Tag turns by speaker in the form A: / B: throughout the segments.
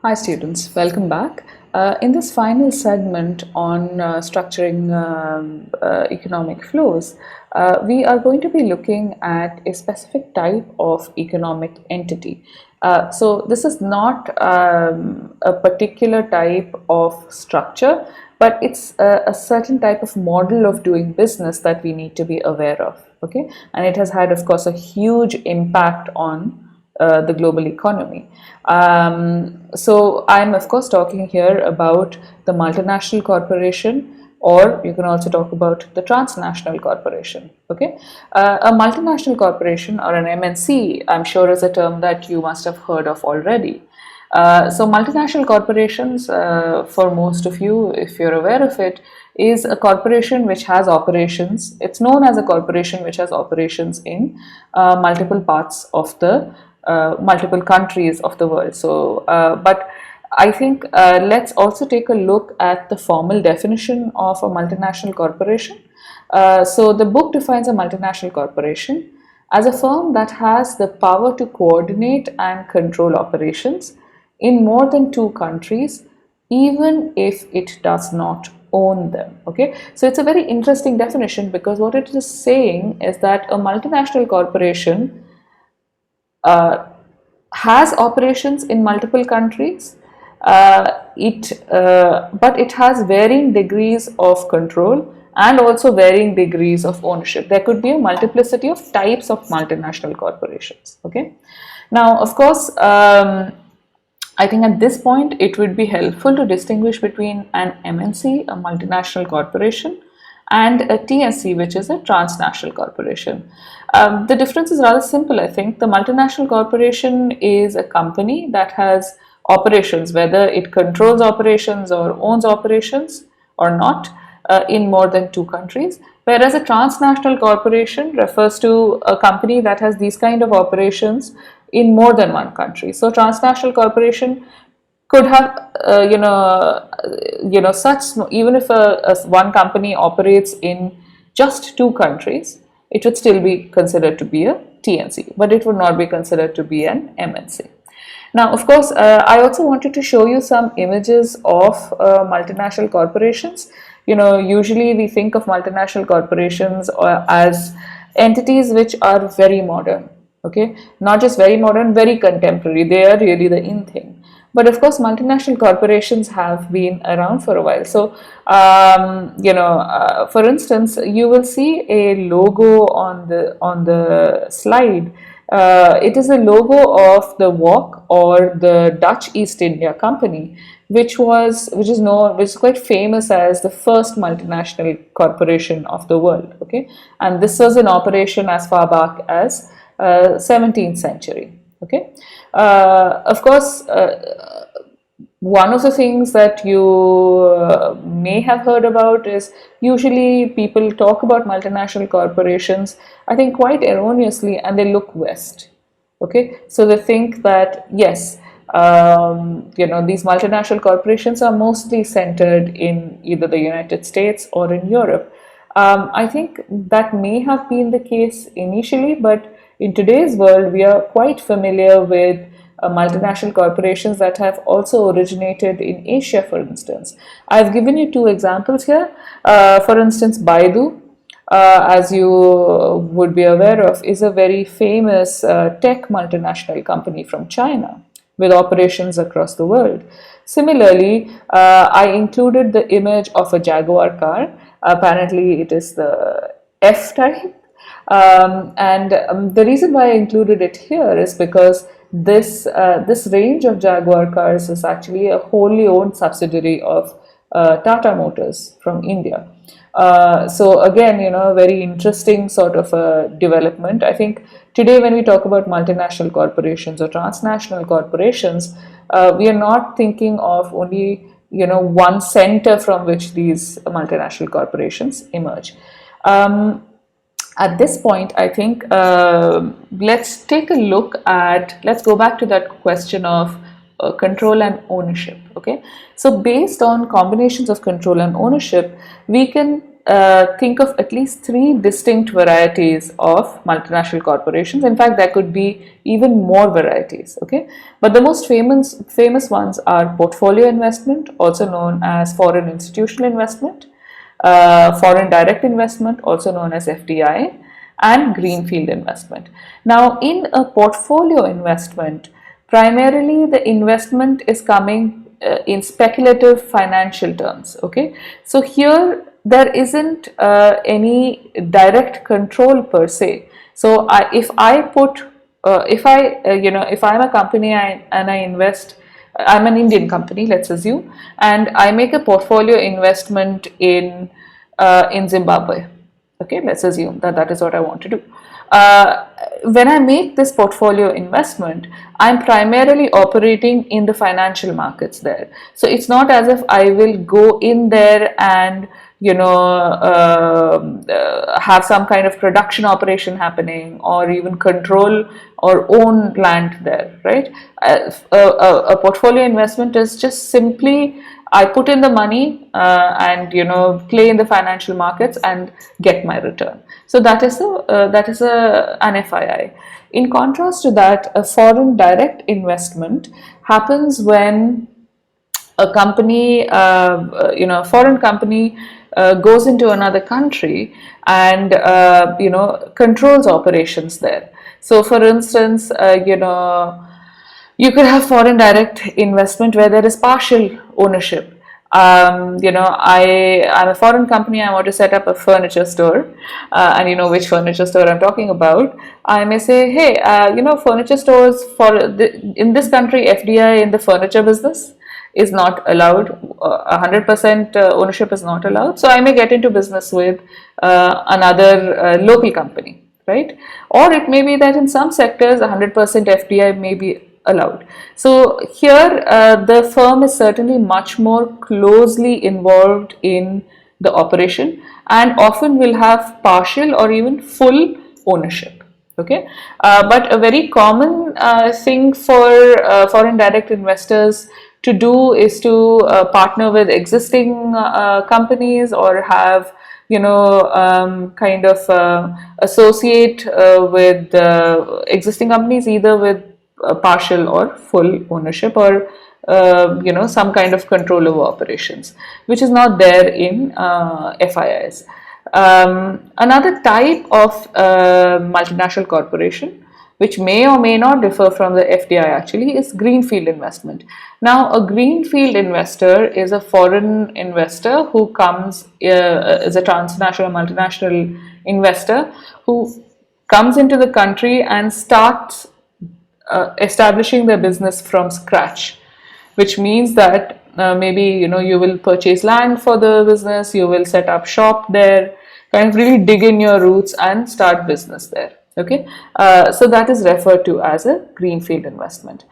A: Hi students, welcome back. In this final segment on structuring economic flows, we are going to be looking at a specific type of economic entity. So this is not a particular type of structure, but it's a certain type of model of doing business that we need to be aware of. Okay, and it has had, of course, a huge impact on the global economy. So I'm of course talking here about the multinational corporation, or you can also talk about the transnational corporation. Okay, a multinational corporation or an MNC, I'm sure, is a term that you must have heard of already. So multinational corporations, for most of you, if you're aware of it, is a corporation which has operations. It's known as a corporation which has operations in multiple parts of the multiple countries of the world. So, but I think let's also take a look at the formal definition of a multinational corporation. So, the book defines a multinational corporation as a firm that has the power to coordinate and control operations in more than two countries, even if it does not own them. Okay, so it's a very interesting definition because what it is saying is that a multinational corporation uh, has operations in multiple countries. But it has varying degrees of control and also varying degrees of ownership. There could be a multiplicity of types of multinational corporations. Okay, now of course, I think at this point it would be helpful to distinguish between an MNC, a multinational corporation, and a TNC, which is a transnational corporation. The difference is rather simple, I think. The multinational corporation is a company that has operations, whether it controls operations or owns operations or not, in more than two countries, whereas a transnational corporation refers to a company that has these kind of operations in more than one country. So transnational corporation could have such, even if one company operates in just two countries, it would still be considered to be a TNC, but it would not be considered to be an MNC. Now, of course, I also wanted to show you some images of multinational corporations. Usually we think of multinational corporations as entities which are very modern. Okay, not just very modern, very contemporary. They are really the in thing. But of course, multinational corporations have been around for a while. So, for instance, you will see a logo on the slide. It is a logo of the WOC, or the Dutch East India Company, which is quite famous as the first multinational corporation of the world. Okay, and this was in operation as far back as 17th century. Okay, of course, one of the things that you may have heard about is, usually people talk about multinational corporations, I think quite erroneously, and they look west. Okay, so they think that yes, these multinational corporations are mostly centered in either the United States or in Europe. I think that may have been the case initially, but in today's world, we are quite familiar with multinational corporations that have also originated in Asia, for instance. I've given you two examples here. For instance, Baidu, as you would be aware of, is a very famous tech multinational company from China with operations across the world. Similarly, I included the image of a Jaguar car. Apparently, it is the F type. The reason why I included it here is because this range of Jaguar cars is actually a wholly owned subsidiary of Tata Motors from India. So again, a very interesting sort of a development. I think today when we talk about multinational corporations or transnational corporations, we are not thinking of only one center from which these multinational corporations emerge. At this point, I think let's go back to that question of control and ownership. Okay, so based on combinations of control and ownership, we can think of at least three distinct varieties of multinational corporations. In fact, there could be even more varieties. Okay, but the most famous ones are portfolio investment, also known as foreign institutional investment, foreign direct investment, also known as FDI, and greenfield investment. Now, in a portfolio investment, primarily the investment is coming in speculative financial terms. Okay, so here there isn't any direct control per se. So if I put if I if I'm a company and I invest, I'm an Indian company, let's assume, and I make a portfolio investment in Zimbabwe. Okay, let's assume that that is what I want to do. When I make this portfolio investment, I'm primarily operating in the financial markets there. So it's not as if I will go in there and have some kind of production operation happening, or even control or own land there, right? A portfolio investment is just simply I put in the money and play in the financial markets and get my return. So that is an FII. In contrast to that, a foreign direct investment happens when a company, a foreign company goes into another country and controls operations there. So, for instance, you could have foreign direct investment where there is partial ownership. I'm a foreign company. I want to set up a furniture store, and you know which furniture store I'm talking about. I may say, hey, furniture stores in this country, FDI in the furniture business is not allowed. 100% ownership is not allowed. So I may get into business with another local company, right? Or it may be that in some sectors, 100% FDI may be allowed. So here the firm is certainly much more closely involved in the operation and often will have partial or even full ownership. Okay, but a very common thing for foreign direct investors to do is to partner with existing companies, or have kind of associate with existing companies, either with partial or full ownership, or some kind of control over operations, which is not there in FIIs. Another type of multinational corporation, which may or may not differ from the FDI actually, is greenfield investment. Now, a greenfield investor is a foreign investor who comes as a transnational, multinational investor who comes into the country and starts establishing their business from scratch, which means that maybe you will purchase land for the business, you will set up shop there, kind of really dig in your roots and start business there. Okay, so that is referred to as a greenfield investment.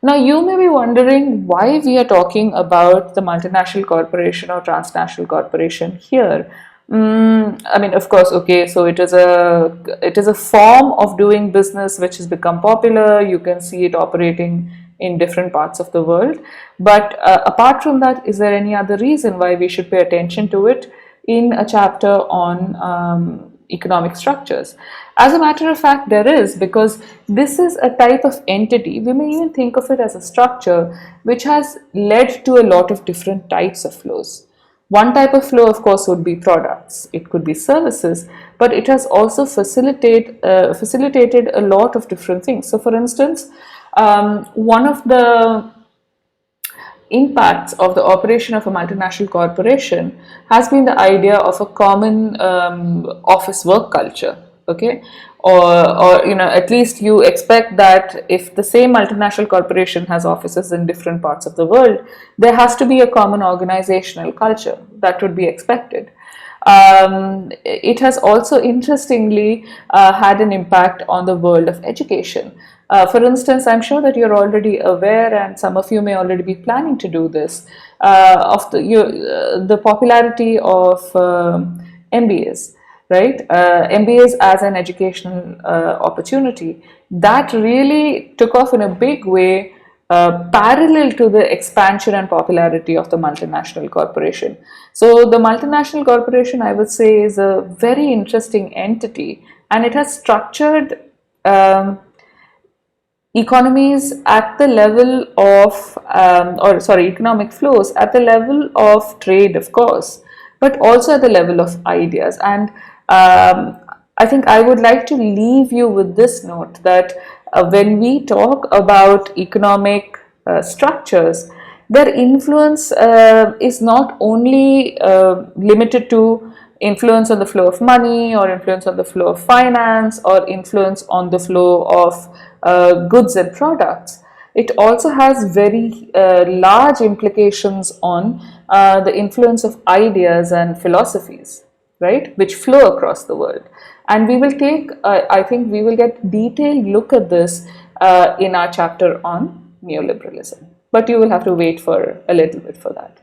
A: Now you may be wondering why we are talking about the multinational corporation or transnational corporation here. I mean, of course, okay, so it is a form of doing business which has become popular. You can see it operating in different parts of the world. But apart from that, is there any other reason why we should pay attention to it in a chapter on economic structures? As a matter of fact, there is, because this is a type of entity. We may even think of it as a structure which has led to a lot of different types of flows. One type of flow, of course, would be products. It could be services, but it has also facilitated a lot of different things. So, for instance, one of the impacts of the operation of a multinational corporation has been the idea of a common office work culture. Okay, or at least you expect that if the same multinational corporation has offices in different parts of the world, there has to be a common organizational culture. That would be expected. It has also interestingly had an impact on the world of education. For instance, I'm sure that you're already aware, and some of you may already be planning to do this, of the popularity of MBAs. Right, MBAs as an educational opportunity that really took off in a big way parallel to the expansion and popularity of the multinational corporation. So the multinational corporation, I would say, is a very interesting entity, and it has structured economies at the level of, economic flows at the level of trade, of course, but also at the level of ideas. And I think I would like to leave you with this note that when we talk about economic structures, their influence is not only limited to influence on the flow of money, or influence on the flow of finance, or influence on the flow of goods and products. It also has very large implications on the influence of ideas and philosophies, right, which flow across the world. And we will take, I think we will get detailed look at this in our chapter on neoliberalism. But you will have to wait for a little bit for that.